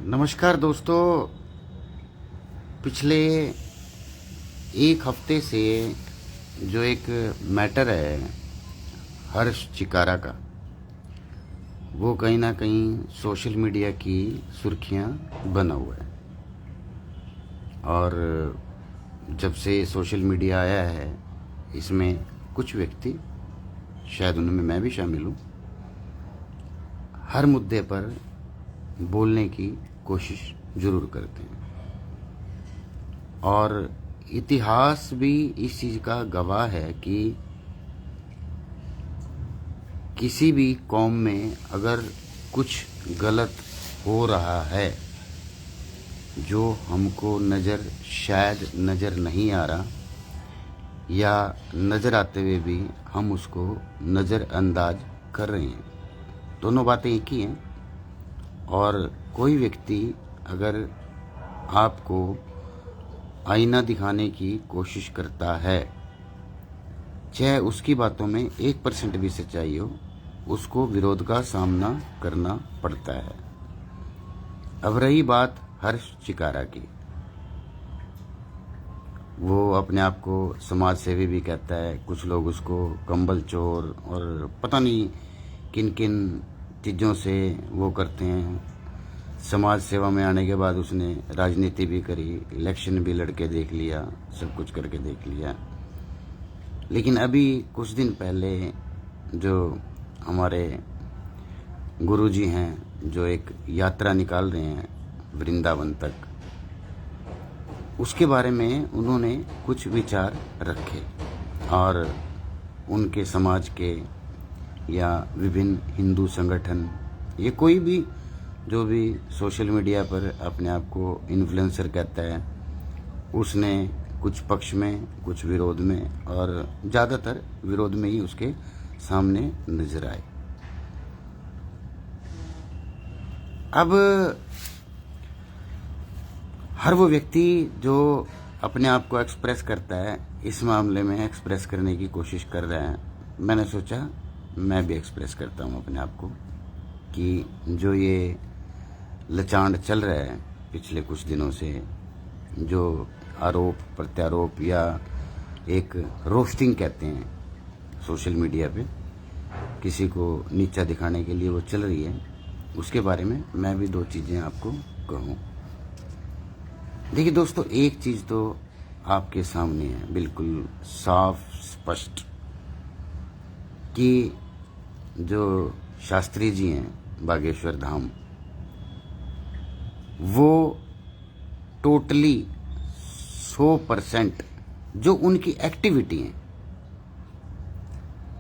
नमस्कार दोस्तों। पिछले एक हफ्ते से जो एक मैटर है हर्ष चिकारा का, वो कहीं ना कहीं सोशल मीडिया की सुर्खियां बना हुआ है। और जब से सोशल मीडिया आया है, इसमें कुछ व्यक्ति, शायद उनमें मैं भी शामिल हूँ, हर मुद्दे पर बोलने की कोशिश ज़रूर करते हैं। और इतिहास भी इस चीज़ का गवाह है कि किसी भी कौम में अगर कुछ गलत हो रहा है जो हमको शायद नज़र नहीं आ रहा, या नज़र आते हुए भी हम उसको नज़रअंदाज कर रहे हैं, दोनों बातें एक ही हैं। और कोई व्यक्ति अगर आपको आईना दिखाने की कोशिश करता है, चाहे उसकी बातों में 1% भी सच्चाई हो, उसको विरोध का सामना करना पड़ता है। अब रही बात हर्ष चिकारा की, वो अपने आप को समाज सेवी भी कहता है। कुछ लोग उसको कंबल चोर और पता नहीं किन किन चीज़ों से वो करते हैं। समाज सेवा में आने के बाद उसने राजनीति भी करी, इलेक्शन भी लड़के देख लिया, सब कुछ करके देख लिया। लेकिन अभी कुछ दिन पहले जो हमारे गुरुजी हैं, जो एक यात्रा निकाल रहे हैं वृंदावन तक, उसके बारे में उन्होंने कुछ विचार रखे। और उनके समाज के या विभिन्न हिंदू संगठन, ये कोई भी जो भी सोशल मीडिया पर अपने आप को इन्फ्लुएंसर कहता है, उसने कुछ पक्ष में, कुछ विरोध में, और ज़्यादातर विरोध में ही उसके सामने नजर आए। अब हर वो व्यक्ति जो अपने आप को एक्सप्रेस करता है, इस मामले में एक्सप्रेस करने की कोशिश कर रहा है। मैंने सोचा मैं भी एक्सप्रेस करता हूँ अपने आप को कि जो ये लचांड चल रहा है पिछले कुछ दिनों से, जो आरोप प्रत्यारोप या एक रोस्टिंग कहते हैं सोशल मीडिया पे, किसी को नीचा दिखाने के लिए वो चल रही है, उसके बारे में मैं भी दो चीज़ें आपको कहूँ। देखिए दोस्तों, एक चीज़ तो आपके सामने है बिल्कुल साफ स्पष्ट, कि जो शास्त्री जी हैं बागेश्वर धाम, वो टोटली 100% जो उनकी एक्टिविटी है,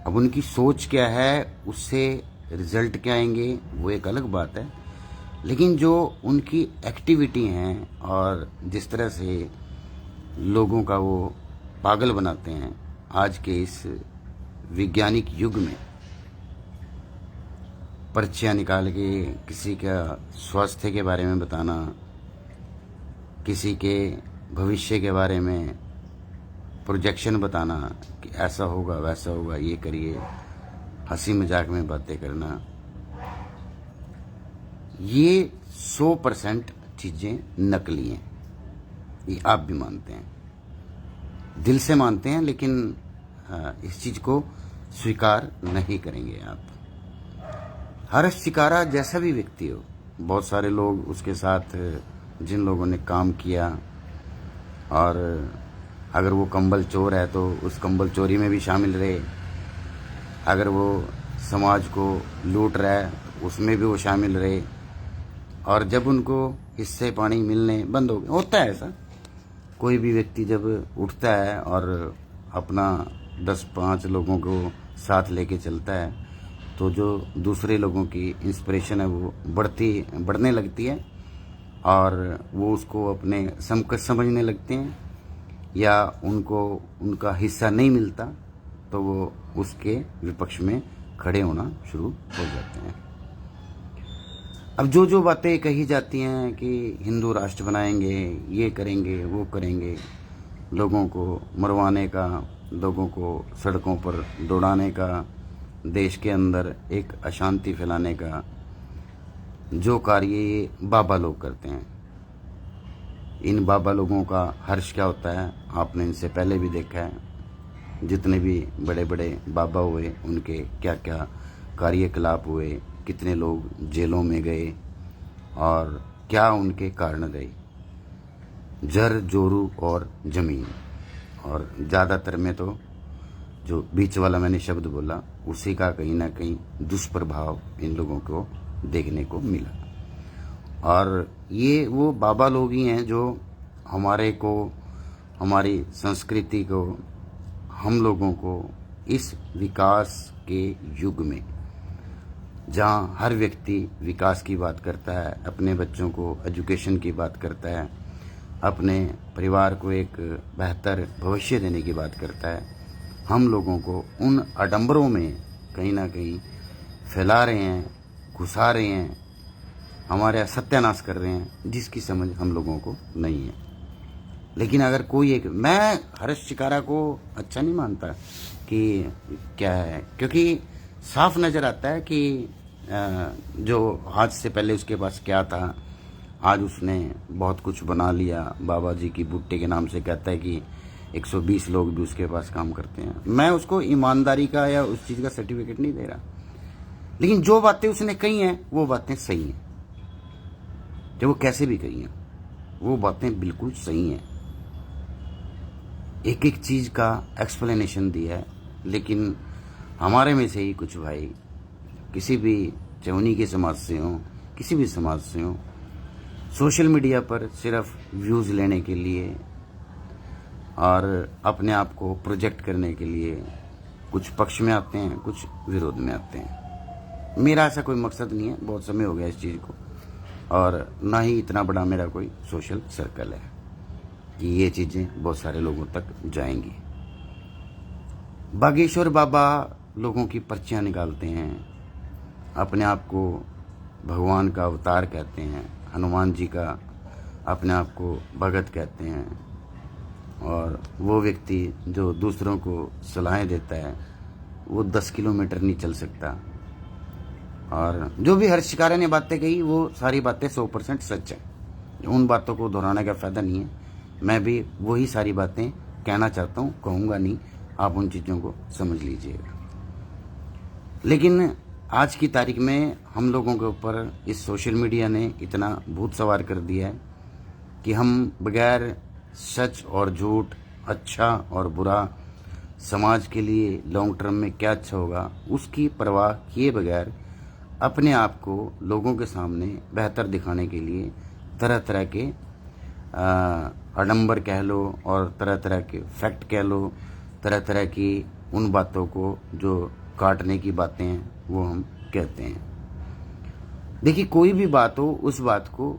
अब उनकी सोच क्या है, उससे रिजल्ट क्या आएंगे वो एक अलग बात है। लेकिन जो उनकी एक्टिविटी हैं और जिस तरह से लोगों का वो पागल बनाते हैं आज के इस वैज्ञानिक युग में, पर्चियाँ निकाल के किसी का स्वास्थ्य के बारे में बताना, किसी के भविष्य के बारे में प्रोजेक्शन बताना कि ऐसा होगा वैसा होगा, ये करिए, हंसी मजाक में बातें करना, ये 100% चीज़ें नकली हैं। ये आप भी मानते हैं, दिल से मानते हैं, लेकिन इस चीज़ को स्वीकार नहीं करेंगे आप। हर्ष चिकारा जैसा भी व्यक्ति हो, बहुत सारे लोग उसके साथ, जिन लोगों ने काम किया, और अगर वो कंबल चोर है तो उस कंबल चोरी में भी शामिल रहे, अगर वो समाज को लूट रहा है तो उसमें भी वो शामिल रहे, और जब उनको हिस्से पानी मिलने बंद हो गए, होता है ऐसा, कोई भी व्यक्ति जब उठता है और अपना 10-5 लोगों को साथ लेके चलता है, तो जो दूसरे लोगों की इंस्पिरेशन है वो बढ़ने लगती है, और वो उसको अपने समकक्ष समझने लगते हैं, या उनको उनका हिस्सा नहीं मिलता तो वो उसके विपक्ष में खड़े होना शुरू हो जाते हैं। अब जो जो बातें कही जाती हैं कि हिंदू राष्ट्र बनाएंगे, ये करेंगे, वो करेंगे, लोगों को मरवाने का, लोगों को सड़कों पर दौड़ाने का, देश के अंदर एक अशांति फैलाने का, जो कार्य ये बाबा लोग करते हैं। इन बाबा लोगों का हर्ष क्या होता है आपने इनसे पहले भी देखा है। जितने भी बड़े बड़े बाबा हुए उनके क्या क्या कार्यकलाप हुए, कितने लोग जेलों में गए और क्या उनके कारण रहे, जर जोरू और ज़मीन। और ज़्यादातर में तो जो बीच वाला मैंने शब्द बोला उसी का कहीं ना कहीं दुष्प्रभाव इन लोगों को देखने को मिला। और ये वो बाबा लोग ही हैं जो हमारे को, हमारी संस्कृति को, हम लोगों को इस विकास के युग में, जहाँ हर व्यक्ति विकास की बात करता है, अपने बच्चों को एजुकेशन की बात करता है, अपने परिवार को एक बेहतर भविष्य देने की बात करता है, हम लोगों को उन आडंबरों में कहीं ना कहीं फैला रहे हैं, घुसा रहे हैं, हमारे सत्यानाश कर रहे हैं, जिसकी समझ हम लोगों को नहीं है। लेकिन अगर कोई एक, मैं हर्ष शिकारा को अच्छा नहीं मानता कि क्या है, क्योंकि साफ नज़र आता है कि जो आज से पहले उसके पास क्या था, आज उसने बहुत कुछ बना लिया। बाबा जी की बुट्टे के नाम से कहता है कि 120 लोग भी उसके पास काम करते हैं। मैं उसको ईमानदारी का या उस चीज़ का सर्टिफिकेट नहीं दे रहा, लेकिन जो बातें उसने कही हैं वो बातें सही हैं। जब वो कैसे भी कही हैं वो बातें बिल्कुल सही हैं, एक एक चीज़ का एक्सप्लेनेशन दिया है। लेकिन हमारे में से ही कुछ भाई, किसी भी चौनी के समाज से हों, किसी भी समाज से हों, सोशल मीडिया पर सिर्फ व्यूज़ लेने के लिए और अपने आप को प्रोजेक्ट करने के लिए कुछ पक्ष में आते हैं, कुछ विरोध में आते हैं। मेरा ऐसा कोई मकसद नहीं है, बहुत समय हो गया इस चीज़ को, और ना ही इतना बड़ा मेरा कोई सोशल सर्कल है कि ये चीज़ें बहुत सारे लोगों तक जाएंगी। बागेश्वर बाबा लोगों की पर्चियाँ निकालते हैं, अपने आप को भगवान का अवतार कहते हैं, हनुमान जी का अपने आप को भगत कहते हैं, और वो व्यक्ति जो दूसरों को सलाहें देता है वो 10 किलोमीटर नहीं चल सकता। और जो भी हर्ष शिकारा ने बातें कही वो सारी बातें 100% सच है, उन बातों को दोहराने का फ़ायदा नहीं है। मैं भी वही सारी बातें कहना चाहता हूँ, कहूँगा नहीं, आप उन चीज़ों को समझ लीजिएगा। लेकिन आज की तारीख में हम लोगों के ऊपर इस सोशल मीडिया ने इतना भूत सवार कर दिया है कि हम बगैर सच और झूठ, अच्छा और बुरा, समाज के लिए लॉन्ग टर्म में क्या अच्छा होगा, उसकी परवाह किए बगैर अपने आप को लोगों के सामने बेहतर दिखाने के लिए तरह तरह के आडंबर कह लो और तरह तरह के फैक्ट कह लो, तरह तरह की उन बातों को जो काटने की बातें हैं वो हम कहते हैं। देखिए, कोई भी बात हो, उस बात को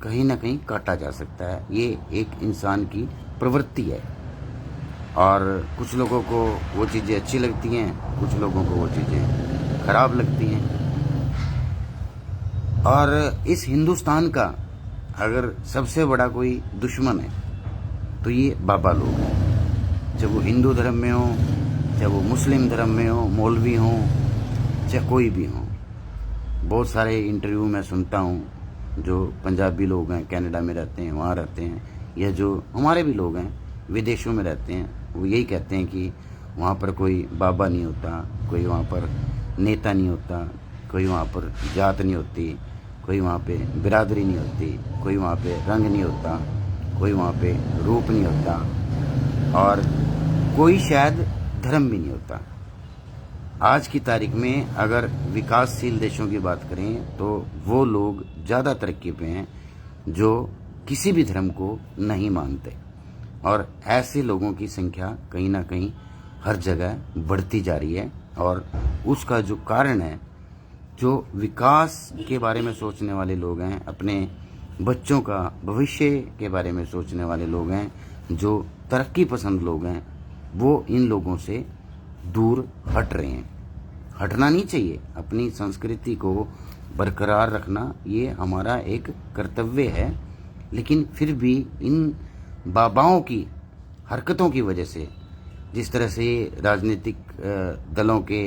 कहीं ना कहीं काटा जा सकता है, ये एक इंसान की प्रवृत्ति है। और कुछ लोगों को वो चीज़ें अच्छी लगती हैं, कुछ लोगों को वो चीज़ें खराब लगती हैं। और इस हिंदुस्तान का अगर सबसे बड़ा कोई दुश्मन है तो ये बाबा लोग हैं, चाहे वो हिंदू धर्म में हो, चाहे वो मुस्लिम धर्म में हो, मौलवी हों, चाहे कोई भी हो। बहुत सारे इंटरव्यू मैं सुनता हूँ जो पंजाबी लोग हैं, कनाडा में रहते हैं, वहाँ रहते हैं, या जो हमारे भी लोग हैं विदेशों में रहते हैं, वो यही कहते हैं कि वहाँ पर कोई बाबा नहीं होता, कोई वहाँ पर नेता नहीं होता, कोई वहाँ पर जात नहीं होती, कोई वहाँ पे बिरादरी नहीं होती, कोई वहाँ पे रंग नहीं होता, कोई वहाँ पे रूप नहीं होता, और कोई शायद धर्म भी नहीं होता। आज की तारीख में अगर विकासशील देशों की बात करें तो वो लोग ज़्यादा तरक्की पे हैं जो किसी भी धर्म को नहीं मानते, और ऐसे लोगों की संख्या कहीं ना कहीं हर जगह बढ़ती जा रही है। और उसका जो कारण है, जो विकास के बारे में सोचने वाले लोग हैं, अपने बच्चों का भविष्य के बारे में सोचने वाले लोग हैं, जो तरक्की पसंद लोग हैं, वो इन लोगों से दूर हट रहे हैं। हटना नहीं चाहिए, अपनी संस्कृति को बरकरार रखना ये हमारा एक कर्तव्य है। लेकिन फिर भी इन बाबाओं की हरकतों की वजह से, जिस तरह से राजनीतिक दलों के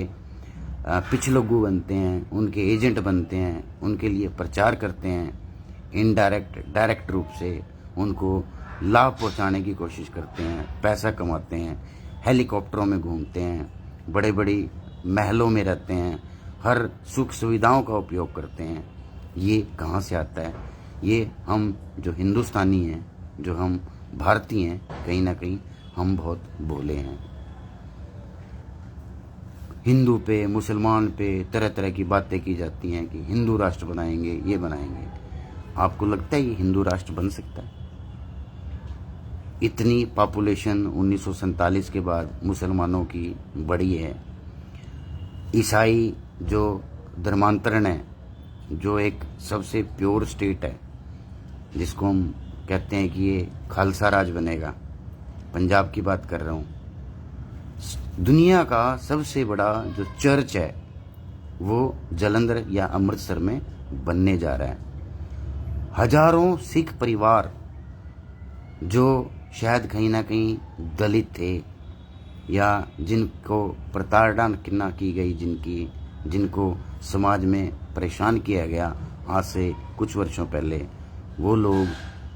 पिछलोगू बनते हैं, उनके एजेंट बनते हैं, उनके लिए प्रचार करते हैं, इनडायरेक्ट डायरेक्ट रूप से उनको लाभ पहुंचाने की कोशिश करते हैं, पैसा कमाते हैं, हेलीकॉप्टरों में घूमते हैं, बड़े बड़ी महलों में रहते हैं, हर सुख सुविधाओं का उपयोग करते हैं। ये कहाँ से आता है? ये हम जो हिंदुस्तानी हैं, जो हम भारतीय हैं, कहीं ना कहीं हम बहुत भोले हैं। हिंदू पे, मुसलमान पे तरह तरह की बातें की जाती हैं कि हिंदू राष्ट्र बनाएंगे, ये बनाएंगे। आपको लगता है ये हिंदू राष्ट्र बन सकता है? इतनी पॉपुलेशन 1947 के बाद मुसलमानों की बढ़ी है। ईसाई जो धर्मांतरण है, जो एक सबसे प्योर स्टेट है, जिसको हम कहते हैं कि ये खालसा राज बनेगा, पंजाब की बात कर रहा हूँ। दुनिया का सबसे बड़ा जो चर्च है वो जालंधर या अमृतसर में बनने जा रहा है। हजारों सिख परिवार जो शायद कहीं ना कहीं दलित थे या जिनको प्रताड़ना की गई, जिनको समाज में परेशान किया गया आज से कुछ वर्षों पहले, वो लोग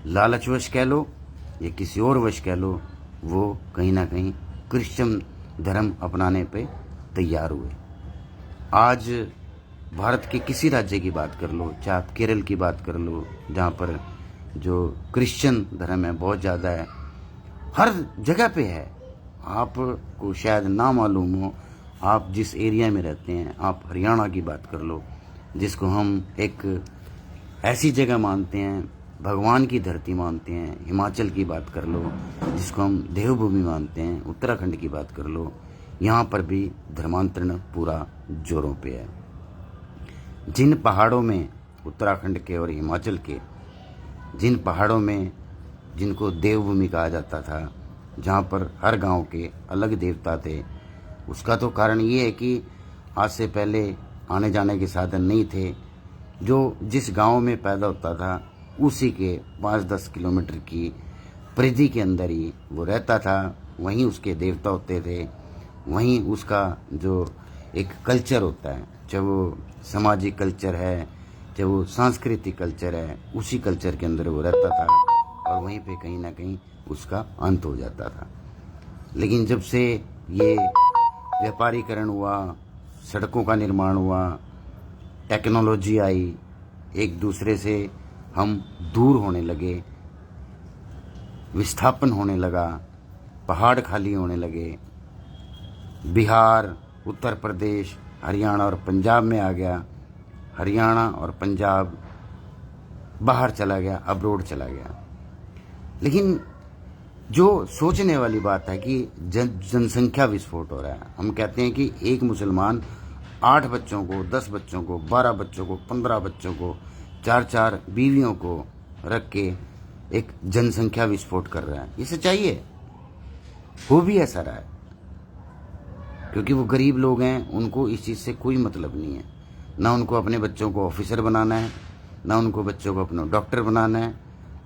लालचवश कह लो या किसी और वश कह लो, वो कहीं ना कहीं क्रिश्चियन धर्म अपनाने पे तैयार हुए। आज भारत के किसी राज्य की बात कर लो, चाहे आप केरल की बात कर लो, जहाँ पर जो क्रिश्चियन धर्म है बहुत ज़्यादा है, हर जगह पे है। आपको शायद ना मालूम हो, आप जिस एरिया में रहते हैं, आप हरियाणा की बात कर लो, जिसको हम एक ऐसी जगह मानते हैं, भगवान की धरती मानते हैं। हिमाचल की बात कर लो, जिसको हम देवभूमि मानते हैं। उत्तराखंड की बात कर लो, यहाँ पर भी धर्मांतरण पूरा जोरों पे है। जिन पहाड़ों में, उत्तराखंड के और हिमाचल के जिन पहाड़ों में जिनको देवभूमि कहा जाता था, जहाँ पर हर गांव के अलग देवता थे, उसका तो कारण ये है कि आज से पहले आने जाने के साधन नहीं थे। जो जिस गांव में पैदा होता था उसी के 5-10 किलोमीटर की परिधि के अंदर ही वो रहता था, वहीं उसके देवता होते थे, वहीं उसका जो एक कल्चर होता है, चाहे वो सामाजिक कल्चर है, चाहे वो सांस्कृतिक कल्चर है, उसी कल्चर के अंदर वो रहता था और वहीं पे कहीं ना कहीं उसका अंत हो जाता था। लेकिन जब से ये व्यापारीकरण हुआ, सड़कों का निर्माण हुआ, टेक्नोलॉजी आई, एक दूसरे से हम दूर होने लगे, विस्थापन होने लगा, पहाड़ खाली होने लगे, बिहार, उत्तर प्रदेश, हरियाणा और पंजाब में आ गया, हरियाणा और पंजाब बाहर चला गया, अब्रोड चला गया। लेकिन जो सोचने वाली बात है कि जनसंख्या विस्फोट हो रहा है। हम कहते हैं कि एक मुसलमान 8 बच्चों को, 10 बच्चों को, 12 बच्चों को, 15 बच्चों को, 4-4 बीवियों को रख के एक जनसंख्या विस्फोट कर रहा है। ये सच्चाई है, हो भी ऐसा रहा है, क्योंकि वो गरीब लोग हैं, उनको इस चीज़ से कोई मतलब नहीं है। ना उनको अपने बच्चों को ऑफिसर बनाना है, ना उनको बच्चों को अपना डॉक्टर बनाना है।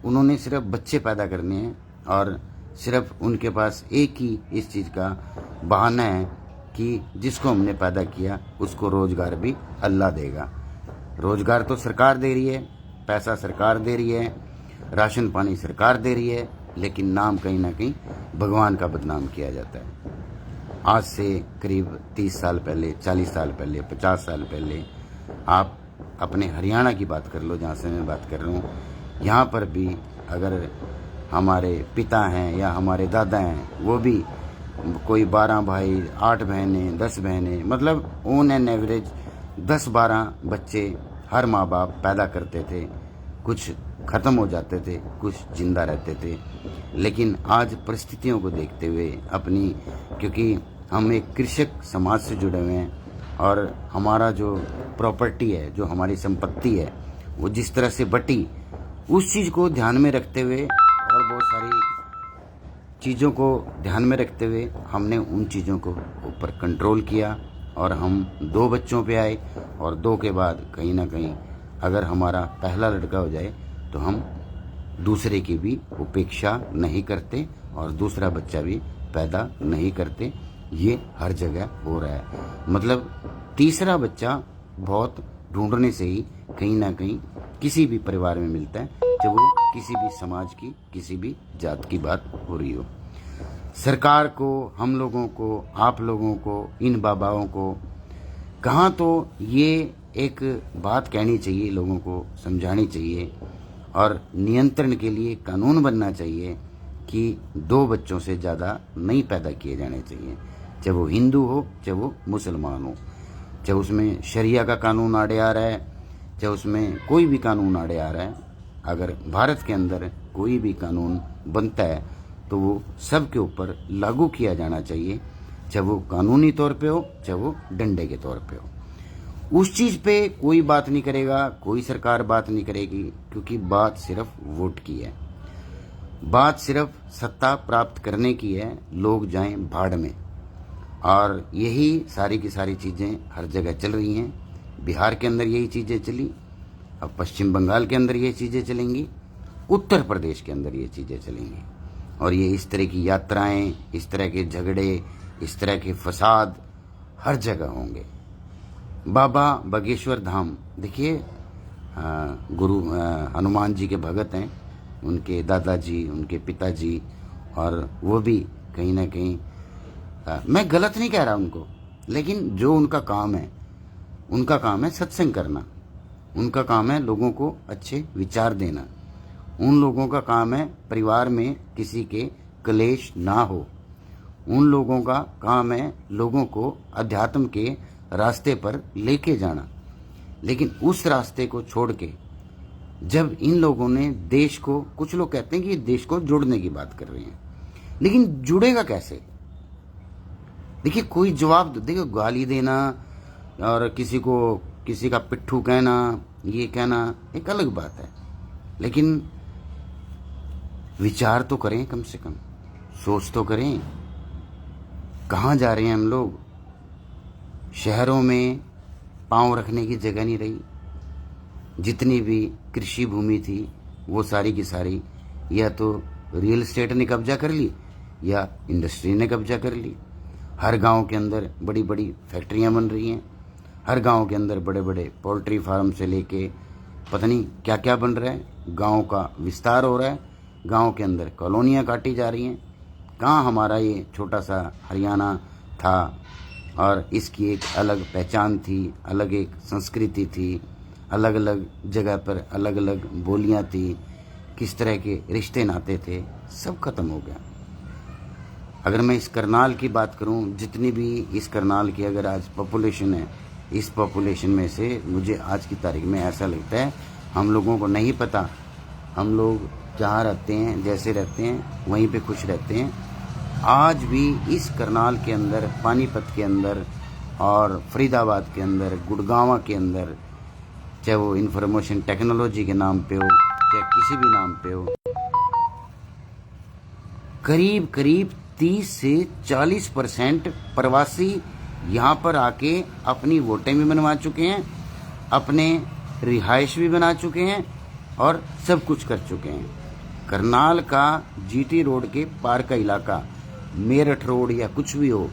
उन्होंने सिर्फ बच्चे पैदा करने हैं और सिर्फ उनके पास एक ही इस चीज़ का बहाना है कि जिसको हमने पैदा किया उसको रोज़गार भी अल्लाह देगा। रोज़गार तो सरकार दे रही है, पैसा सरकार दे रही है, राशन पानी सरकार दे रही है, लेकिन नाम कहीं ना कहीं भगवान का बदनाम किया जाता है। आज से करीब 30 साल पहले, 40 साल पहले, 50 साल पहले आप अपने हरियाणा की बात कर लो, जहाँ से मैं बात कर रहा हूँ, यहाँ पर भी अगर हमारे पिता हैं या हमारे दादा हैं, वो भी कोई 12 भाई, 8 बहनें, 10 बहनें, मतलब ऑन एन एवरेज 10-12 बच्चे हर माँ बाप पैदा करते थे। कुछ ख़त्म हो जाते थे, कुछ जिंदा रहते थे। लेकिन आज परिस्थितियों को देखते हुए अपनी, क्योंकि हम एक कृषक समाज से जुड़े हुए हैं और हमारा जो प्रॉपर्टी है, जो हमारी संपत्ति है, वो जिस तरह से बटी, उस चीज़ को ध्यान में रखते हुए और बहुत सारी चीज़ों को ध्यान में रखते हुए हमने उन चीज़ों को ऊपर कंट्रोल किया और हम 2 बच्चों पे आए। और 2 के बाद कहीं ना कहीं अगर हमारा पहला लड़का हो जाए तो हम दूसरे की भी उपेक्षा नहीं करते और दूसरा बच्चा भी पैदा नहीं करते। ये हर जगह हो रहा है। मतलब तीसरा बच्चा बहुत ढूंढने से ही कहीं ना कहीं किसी भी परिवार में मिलता है, चाहे वो किसी भी समाज की, किसी भी जात की बात हो रही हो। सरकार को, हम लोगों को, आप लोगों को, इन बाबाओं को कहाँ तो ये एक बात कहनी चाहिए, लोगों को समझानी चाहिए और नियंत्रण के लिए कानून बनना चाहिए कि 2 बच्चों से ज़्यादा नहीं पैदा किए जाने चाहिए, चाहे वो हिंदू हो, चाहे वो मुसलमान हो, चाहे उसमें शरिया का कानून आड़े आ रहा है, चाहे उसमें कोई भी कानून आड़े आ रहा है। अगर भारत के अंदर कोई भी कानून बनता है तो वो सबके ऊपर लागू किया जाना चाहिए, चाहे वो कानूनी तौर पे हो, चाहे वो डंडे के तौर पे हो। उस चीज़ पे कोई बात नहीं करेगा, कोई सरकार बात नहीं करेगी, क्योंकि बात सिर्फ वोट की है, बात सिर्फ सत्ता प्राप्त करने की है। लोग जाएं भाड़ में, और यही सारी की सारी चीज़ें हर जगह चल रही हैं। बिहार के अंदर यही चीज़ें चली, अब पश्चिम बंगाल के अंदर ये चीज़ें चलेंगी, उत्तर प्रदेश के अंदर ये चीज़ें चलेंगी, और ये इस तरह की यात्राएं, इस तरह के झगड़े, इस तरह के फसाद हर जगह होंगे। बाबा बागेश्वर धाम देखिए, गुरु हनुमान जी के भगत हैं, उनके दादाजी, उनके पिताजी, और वो भी कहीं ना कहीं, मैं गलत नहीं कह रहा उनको, लेकिन जो उनका काम है, उनका काम है सत्संग करना, उनका काम है लोगों को अच्छे विचार देना, उन लोगों का काम है परिवार में किसी के क्लेश ना हो, उन लोगों का काम है लोगों को अध्यात्म के रास्ते पर लेके जाना। लेकिन उस रास्ते को छोड़ के जब इन लोगों ने देश को, कुछ लोग कहते हैं कि देश को जोड़ने की बात कर रहे हैं, लेकिन जुड़ेगा कैसे? देखिए कोई जवाब, देखिए गाली देना और किसी का पिट्ठू कहना, ये कहना एक अलग बात है, लेकिन विचार तो करें, कम से कम सोच तो करें। कहाँ जा रहे हैं हम लोग? शहरों में पांव रखने की जगह नहीं रही। जितनी भी कृषि भूमि थी वो सारी की सारी या तो रियल एस्टेट ने कब्जा कर ली या इंडस्ट्री ने कब्जा कर ली। हर गांव के अंदर बड़ी बड़ी फैक्ट्रियां बन रही हैं, हर गांव के अंदर बड़े बड़े पोल्ट्री फार्म से लेके पता नहीं क्या क्या बन रहा है। गांव का विस्तार हो रहा है, गांव के अंदर कॉलोनियां काटी जा रही हैं। कहाँ हमारा ये छोटा सा हरियाणा था और इसकी एक अलग पहचान थी, अलग एक संस्कृति थी, अलग अलग जगह पर अलग अलग बोलियां थी, किस तरह के रिश्ते नाते थे, सब खत्म हो गया। अगर मैं इस करनाल की बात करूं, जितनी भी इस करनाल की अगर आज पॉपुलेशन है, इस पॉपुलेशन में से मुझे आज की तारीख में ऐसा लगता है हम लोगों को नहीं पता, हम लोग जहाँ रहते हैं, जैसे रहते हैं, वहीं पे खुश रहते हैं। आज भी इस करनाल के अंदर, पानीपत के अंदर और फरीदाबाद के अंदर, गुड़गांव के अंदर, चाहे वो इंफॉर्मेशन टेक्नोलॉजी के नाम पे हो, चाहे किसी भी नाम पे हो, करीब करीब 30 से 40% प्रवासी यहाँ पर आके अपनी वोटें भी बनवा चुके हैं, अपने रिहाइश भी बना चुके हैं और सब कुछ कर चुके हैं। करनाल का जीटी रोड के पार का इलाका, मेरठ रोड या कुछ भी हो,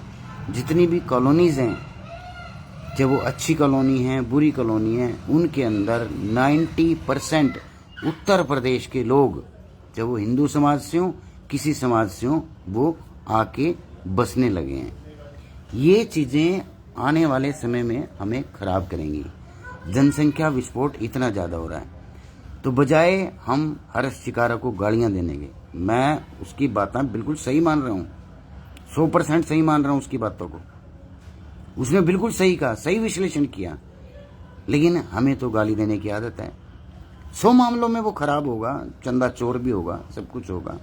जितनी भी कॉलोनीज हैं, चाहे वो अच्छी कॉलोनी है, बुरी कॉलोनी है, उनके अंदर 90% उत्तर प्रदेश के लोग, चाहे वो हिंदू समाज से हो, किसी समाज से हो, वो आके बसने लगे हैं। ये चीज़ें आने वाले समय में हमें खराब करेंगी। जनसंख्या विस्फोट इतना ज़्यादा हो रहा है, तो बजाय हम हर्ष शिकारा को गालियां देने के, मैं उसकी बातें बिल्कुल सही मान रहा हूँ, 100% सही मान रहा हूँ उसकी बातों को। उसने बिल्कुल सही कहा, सही विश्लेषण किया, लेकिन हमें तो गाली देने की आदत है। 100 मामलों में वो खराब होगा, चंदा चोर भी होगा, सब कुछ होगा।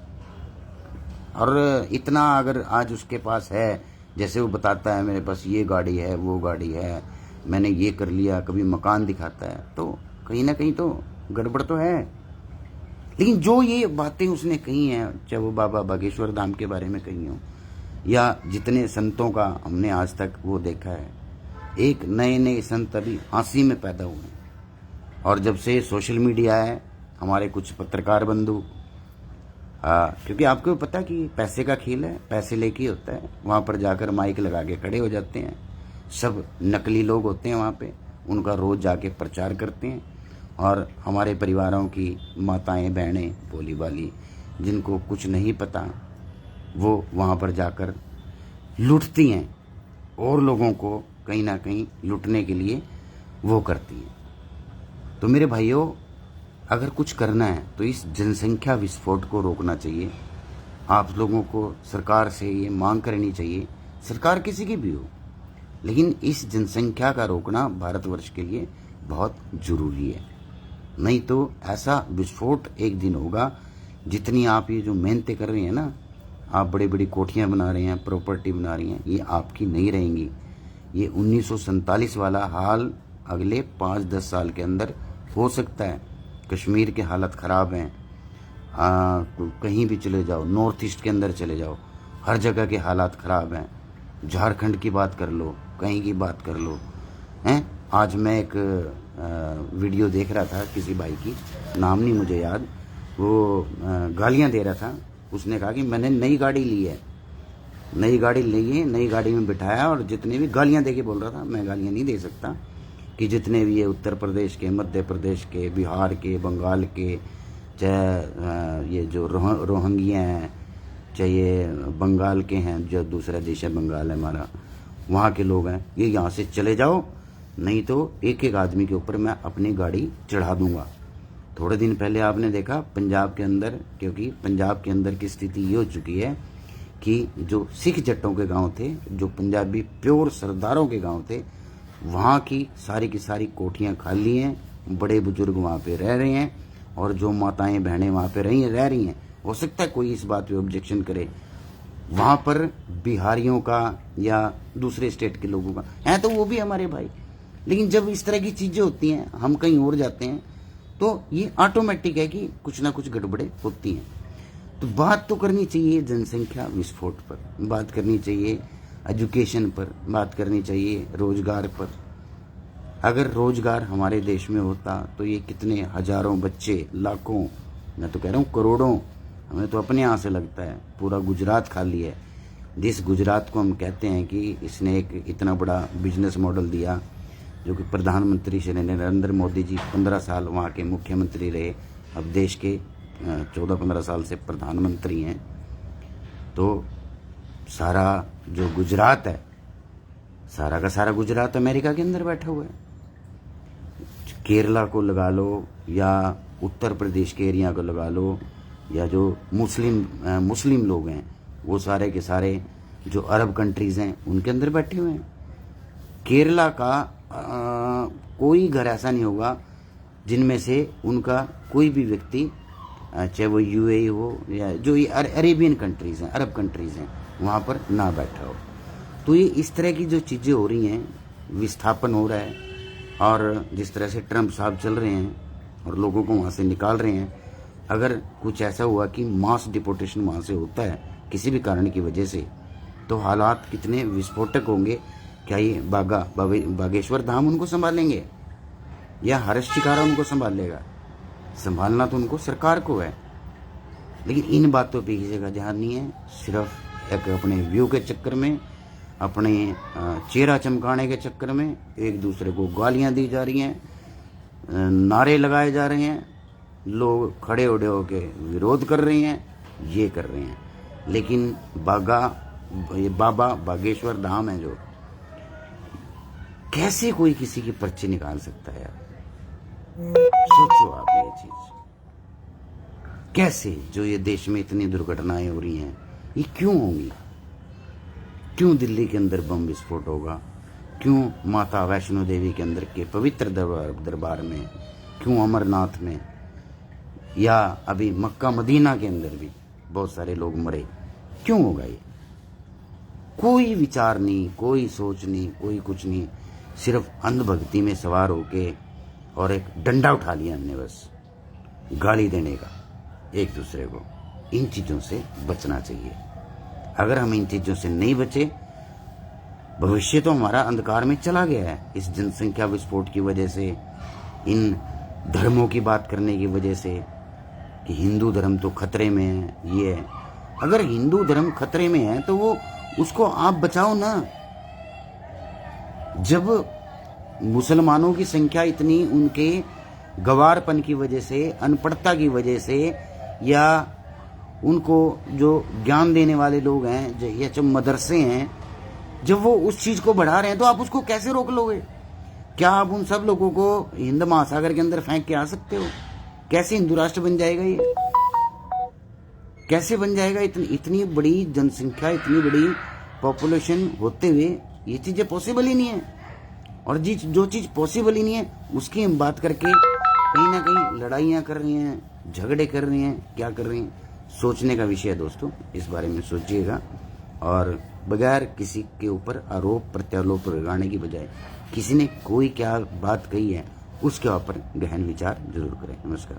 और इतना अगर आज उसके पास है, जैसे वो बताता है मेरे पास ये गाड़ी है, वो गाड़ी है, मैंने ये कर लिया, कभी मकान दिखाता है, तो कहीं ना कहीं तो गड़बड़ तो है। लेकिन जो ये बातें उसने कही हैं, चाहे वो बाबा बागेश्वर धाम के बारे में कही हो या जितने संतों का हमने आज तक वो देखा है, एक नए नए संत अभी हाँसी में पैदा हुए हैं। और जब से सोशल मीडिया है, हमारे कुछ पत्रकार बंधु, क्योंकि आपको पता कि पैसे का खेल है, पैसे लेके होता है, वहाँ पर जाकर माइक लगा के खड़े हो जाते हैं, सब नकली लोग होते हैं वहाँ पे, उनका रोज़ जाके प्रचार करते हैं। और हमारे परिवारों की माताएं बहनें भोली भाली जिनको कुछ नहीं पता, वो वहाँ पर जाकर लूटती हैं और लोगों को कहीं ना कहीं लूटने के लिए वो करती हैं। तो मेरे भाइयों, अगर कुछ करना है तो इस जनसंख्या विस्फोट को रोकना चाहिए। आप लोगों को सरकार से ये मांग करनी चाहिए, सरकार किसी की भी हो, लेकिन इस जनसंख्या का रोकना भारतवर्ष के लिए बहुत ज़रूरी है। नहीं तो ऐसा विस्फोट एक दिन होगा, जितनी आप ये जो मेहनतें कर रही हैं ना, आप बड़ी बड़ी कोठियाँ बना रहे हैं, प्रॉपर्टी बना रही हैं, ये आपकी नहीं रहेंगी। ये 1947 वाला हाल अगले 5-10 साल के अंदर हो सकता है। कश्मीर के हालत ख़राब हैं, कहीं भी चले जाओ, नॉर्थ ईस्ट के अंदर चले जाओ, हर जगह के हालात ख़राब हैं। झारखंड की बात कर लो, कहीं की बात कर लो, हैं। आज मैं एक वीडियो देख रहा था किसी भाई की, नाम नहीं मुझे याद, वो गालियां दे रहा था। उसने कहा कि मैंने नई गाड़ी ली है, नई गाड़ी ली है, नई गाड़ी में बिठाया, और जितने भी गालियां दे के बोल रहा था, मैं गालियां नहीं दे सकता, कि जितने भी ये उत्तर प्रदेश के, मध्य प्रदेश के, बिहार के, बंगाल के, चाहे ये जो रोहिंग्या हैं, चाहे ये बंगाल के हैं, जो दूसरा देश है बंगाल है हमारा, वहाँ के लोग हैं, ये यहाँ से चले जाओ, नहीं तो एक एक आदमी के ऊपर मैं अपनी गाड़ी चढ़ा दूंगा। थोड़े दिन पहले आपने देखा पंजाब के अंदर, क्योंकि पंजाब के अंदर की स्थिति ये हो चुकी है कि जो सिख जट्टों के गांव थे, जो पंजाबी प्योर सरदारों के गांव थे, वहाँ की सारी कोठियाँ खाली हैं, बड़े बुजुर्ग वहाँ पे रह रहे हैं, और जो माताएं बहनें वहाँ पे रह रही हैं। हो सकता है कोई इस बात पे ऑब्जेक्शन करे, वहाँ पर बिहारियों का या दूसरे स्टेट के लोगों का है तो वो भी हमारे भाई, लेकिन जब इस तरह की चीज़ें होती हैं, हम कहीं और जाते हैं, तो ये ऑटोमेटिक है कि कुछ ना कुछ गड़बड़े होती हैं। तो बात तो करनी चाहिए जनसंख्या विस्फोट पर, बात करनी चाहिए एजुकेशन पर, बात करनी चाहिए रोजगार पर। अगर रोजगार हमारे देश में होता तो ये कितने हजारों बच्चे, लाखों, मैं तो कह रहा हूँ करोड़ों, हमें तो अपने यहाँ से लगता है पूरा गुजरात खाली है। जिस गुजरात को हम कहते हैं कि इसने एक इतना बड़ा बिजनेस मॉडल दिया, जो कि प्रधानमंत्री श्री नरेंद्र मोदी जी 15 साल वहाँ के मुख्यमंत्री रहे, अब देश के 14-15 साल से प्रधानमंत्री हैं। तो सारा जो गुजरात है, सारा का सारा गुजरात अमेरिका के अंदर बैठा हुआ है। केरला को लगा लो, या उत्तर प्रदेश के एरिया को लगा लो, या जो मुस्लिम लोग हैं, वो सारे के सारे जो अरब कंट्रीज़ हैं उनके अंदर बैठे हुए हैं। केरला का कोई घर ऐसा नहीं होगा जिनमें से उनका कोई भी व्यक्ति, चाहे वो यूएई हो या जो ये अरेबियन कंट्रीज़ हैं, अरब कंट्रीज़ हैं, वहाँ पर ना बैठा हो। तो ये इस तरह की जो चीज़ें हो रही हैं, विस्थापन हो रहा है, और जिस तरह से ट्रंप साहब चल रहे हैं और लोगों को वहाँ से निकाल रहे हैं, अगर कुछ ऐसा हुआ कि मास डिपोर्टेशन वहाँ से होता है किसी भी कारण की वजह से, तो हालात कितने विस्फोटक होंगे। क्या ये बागेश्वर धाम उनको संभालेंगे या हर्ष शिकारा उनको संभालेगा? संभालना तो उनको सरकार को है, लेकिन इन बातों पे किसी का ध्यान नहीं है। सिर्फ एक अपने व्यू के चक्कर में, अपने चेहरा चमकाने के चक्कर में एक दूसरे को गालियां दी जा रही हैं, नारे लगाए जा रहे हैं, लोग खड़े उड़े होके विरोध कर रहे हैं, ये कर रहे हैं। लेकिन बाबा बागेश्वर धाम है जो, कैसे कोई किसी की पर्ची निकाल सकता है यार? सोचो आप ये चीज, कैसे जो ये देश में इतनी दुर्घटनाएं हो रही हैं, ये क्यों होंगी? क्यों दिल्ली के अंदर बम विस्फोट होगा? क्यों माता वैष्णो देवी के अंदर के पवित्र दरबार में? क्यों अमरनाथ में? या अभी मक्का मदीना के अंदर भी बहुत सारे लोग मरे, क्यों होगा ये? कोई विचार नहीं, कोई सोच नहीं, कोई कुछ नहीं, सिर्फ अंधभक्ति में सवार होके और एक डंडा उठा लिया हमने, बस गाली देने का एक दूसरे को। इन चीज़ों से बचना चाहिए। अगर हम इन चीज़ों से नहीं बचे, भविष्य तो हमारा अंधकार में चला गया है इस जनसंख्या विस्फोट की वजह से, इन धर्मों की बात करने की वजह से कि हिंदू धर्म तो खतरे में है। ये है, अगर हिंदू धर्म खतरे में है तो वो उसको आप बचाओ ना। जब मुसलमानों की संख्या इतनी उनके गवारपन की वजह से, अनपढ़ता की वजह से, या उनको जो ज्ञान देने वाले लोग हैं या जो मदरसे हैं, जब वो उस चीज को बढ़ा रहे हैं तो आप उसको कैसे रोक लोगे? क्या आप उन सब लोगों को हिंद महासागर के अंदर फेंक के आ सकते हो? कैसे हिंदू राष्ट्र बन जाएगा ये? कैसे बन जाएगा? इतनी बड़ी जनसंख्या, इतनी बड़ी पॉपुलेशन होते हुए ये चीजें पॉसिबल ही नहीं है। और जो चीज पॉसिबल ही नहीं है उसकी हम बात करके कहीं ना कहीं लड़ाइयां कर रहे हैं, झगड़े कर रहे हैं, क्या कर रहे हैं? सोचने का विषय है दोस्तों, इस बारे में सोचिएगा और बगैर किसी के ऊपर आरोप प्रत्यारोप लगाने की बजाय किसी ने कोई क्या बात कही है उसके ऊपर गहन विचार जरूर करें। नमस्कार।